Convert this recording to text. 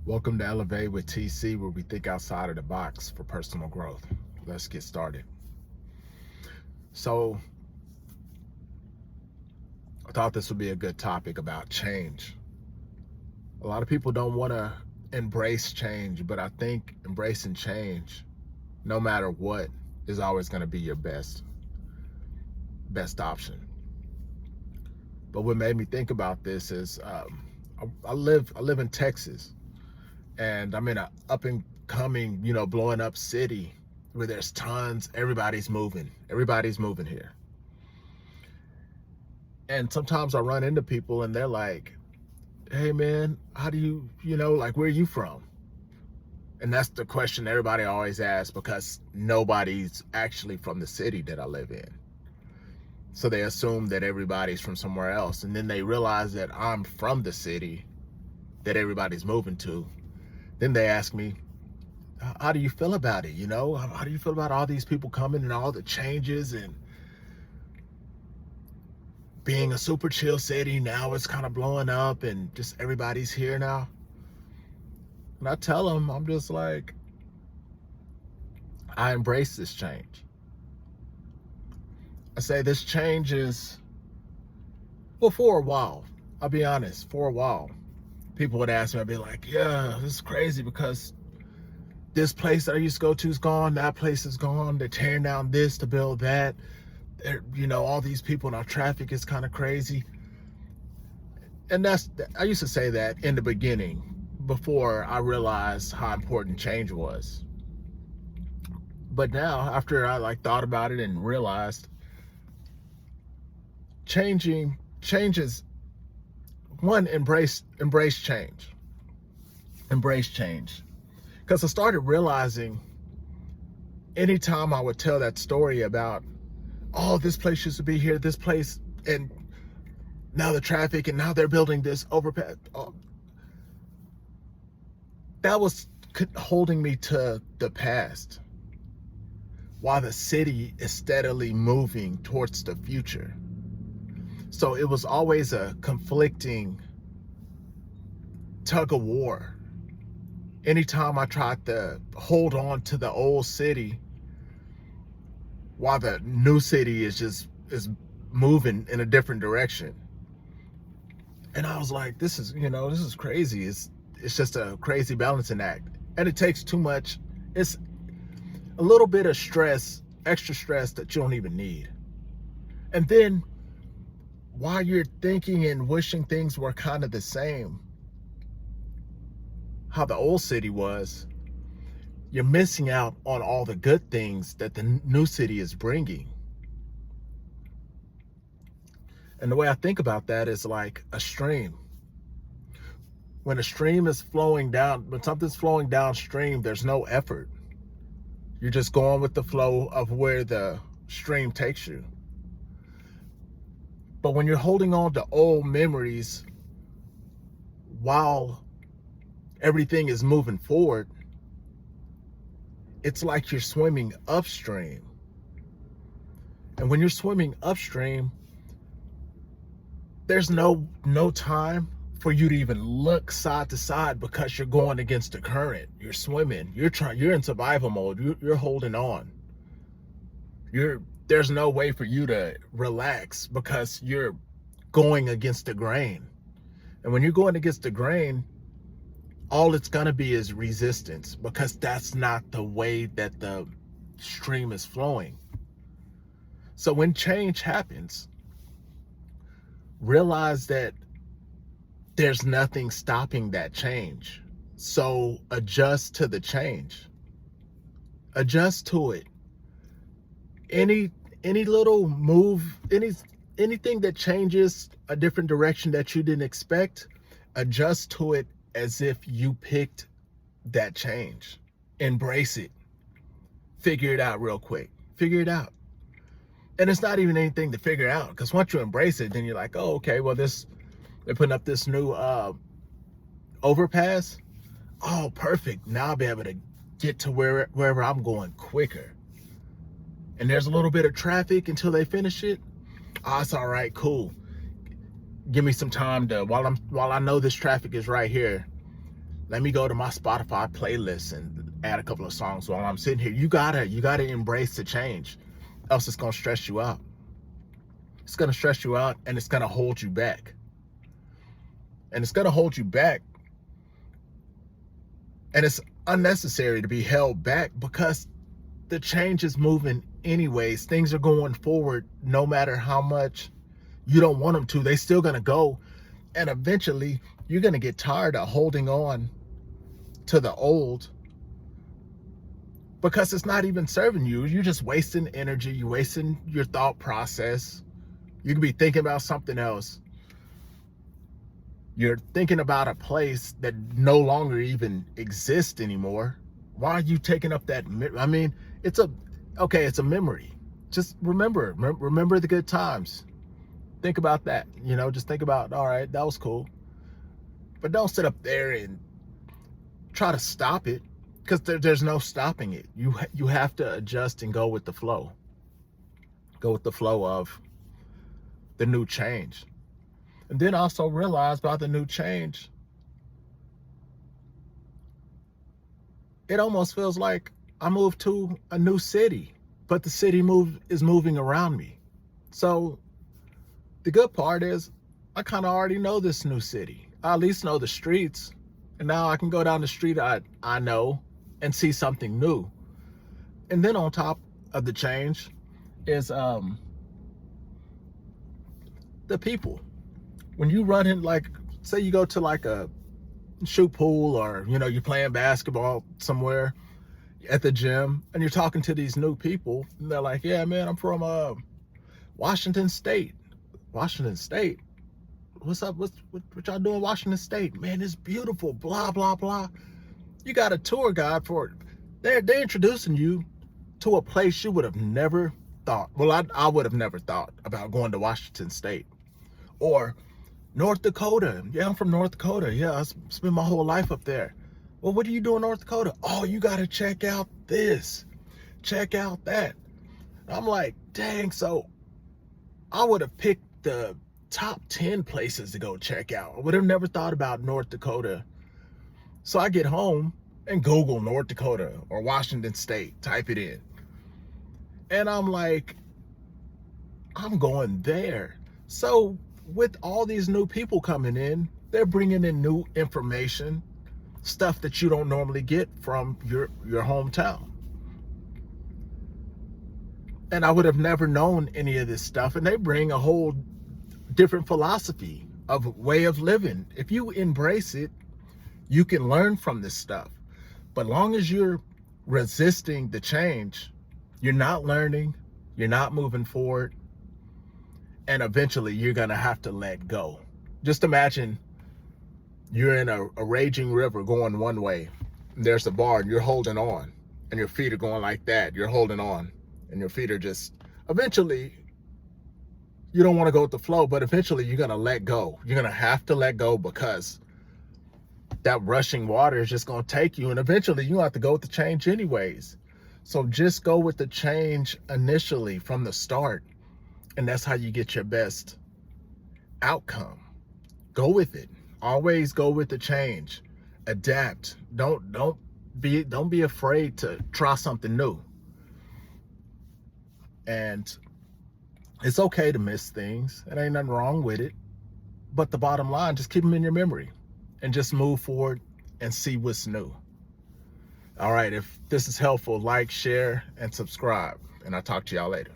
Welcome to Elevate with TC, where we think outside of the box for personal growth. Let's get started. So, I thought this would be a good topic about change. A lot of people don't want to embrace change, but I think embracing change, no matter what, is always going to be your best option. But what made me think about this is I live in Texas, and I'm in an up and coming, blowing up city where there's tons, everybody's moving here. And sometimes I run into people and they're like, hey man, how do you, where are you from? And that's the question everybody always asks, because nobody's actually from the city that I live in. So they assume that everybody's from somewhere else. And then they realize that I'm from the city that everybody's moving to. Then they ask me, how do you feel about it? How do you feel about all these people coming and all the changes and being a super chill city? Now it's kind of blowing up and just everybody's here now. And I tell them, I'm just like, I embrace this change. I say this change is, well, for a while, I'll be honest, for a while, people would ask me, I'd be like, yeah, this is crazy because this place that I used to go to is gone. That place is gone. They're tearing down this to build that. All these people in our traffic is kind of crazy. And I used to say that in the beginning before I realized how important change was. But now, after I thought about it and realized changes, one, embrace change. Embrace change. Because I started realizing anytime I would tell that story about, oh, this place used to be here, this place, and now the traffic, and now they're building this overpass. Oh, that was holding me to the past, while the city is steadily moving towards the future. So it was always a conflicting tug of war. Anytime I tried to hold on to the old city while the new city is moving in a different direction. And I was like, this is crazy. It's just a crazy balancing act. And it takes too much. It's a little bit of stress, extra stress that you don't even need. And then while you're thinking and wishing things were kind of the same, how the old city was, you're missing out on all the good things that the new city is bringing. And the way I think about that is like a stream. When a stream is flowing down, when something's flowing downstream, there's no effort. You're just going with the flow of where the stream takes you. But when you're holding on to old memories while everything is moving forward, it's like you're swimming upstream. And when you're swimming upstream, there's no time for you to even look side to side, because you're going against the current. You're swimming. You're in survival mode. You're holding on. There's no way for you to relax because you're going against the grain. And when you're going against the grain, all it's going to be is resistance, because that's not the way that the stream is flowing. So when change happens, realize that there's nothing stopping that change. So adjust to the change. Adjust to it. Any little move, anything that changes a different direction that you didn't expect, adjust to it as if you picked that change. Embrace it. Figure it out real quick. Figure it out. And it's not even anything to figure out, because once you embrace it, then you're like, oh, okay, well, they're putting up this new overpass. Oh, perfect. Now I'll be able to get to wherever I'm going quicker. And there's a little bit of traffic until they finish it. Oh, it's all right, cool. Give me some time to, while I know this traffic is right here, Let me go to my Spotify playlist and add a couple of songs while I'm sitting here. You gotta embrace the change, else it's gonna stress you out. It's gonna stress you out, and it's gonna hold you back. And it's gonna hold you back, and it's unnecessary to be held back because the change is moving anyways. Things are going forward no matter how much you don't want them to. They're still gonna go, and eventually you're gonna get tired of holding on to the old because it's not even serving you. You're just wasting energy. You're wasting your thought process. You could be thinking about something else. You're thinking about a place that no longer even exists anymore. Why are you taking up that? I mean, it's a memory. Just remember the good times. Think about that. Just think about, all right, that was cool. But don't sit up there and try to stop it, because there's no stopping it. You have to adjust and go with the flow. Go with the flow of the new change. And then also realize about the new change, it almost feels like I moved to a new city, but the city is moving around me. So the good part is I kind of already know this new city. I at least know the streets. And now I can go down the street I know and see something new. And then on top of the change is the people. When you run in, like, say you go to like a shoot pool, or you're playing basketball somewhere at the gym, and you're talking to these new people, and they're like, yeah, man, I'm from Washington State. Washington State? What's up? What y'all doing in Washington State? Man, it's beautiful, blah, blah, blah. You got a tour guide for it. They're introducing you to a place you would have never thought. Well, I would have never thought about going to Washington State. Or North Dakota. Yeah, I'm from North Dakota. Yeah, I spent my whole life up there. Well, what do you do in North Dakota? Oh, you got to check out this. Check out that. I'm like, dang, so I would have picked the top 10 places to go check out. I would have never thought about North Dakota. So I get home and Google North Dakota or Washington State, type it in. And I'm like, I'm going there. So with all these new people coming in, they're bringing in new information, stuff that you don't normally get from your hometown. And I would have never known any of this stuff. And they bring a whole different philosophy of way of living. If you embrace it, you can learn from this stuff. But long as you're resisting the change, you're not learning, you're not moving forward, and eventually you're gonna have to let go. Just imagine you're in a raging river going one way, and there's a bar, and you're holding on, and your feet are going like that. You're holding on, and your feet are just, eventually, you don't want to go with the flow, but eventually you're gonna let go. You're gonna have to let go, because that rushing water is just gonna take you, and eventually you have to go with the change anyways. So just go with the change initially from the start, and that's how you get your best outcome. Go with it. Always go with the change. Adapt. Don't be afraid to try something new. And it's okay to miss things. It ain't nothing wrong with it. But the bottom line, just keep them in your memory and just move forward and see what's new. All right, if this is helpful, like, share, and subscribe. And I'll talk to y'all later.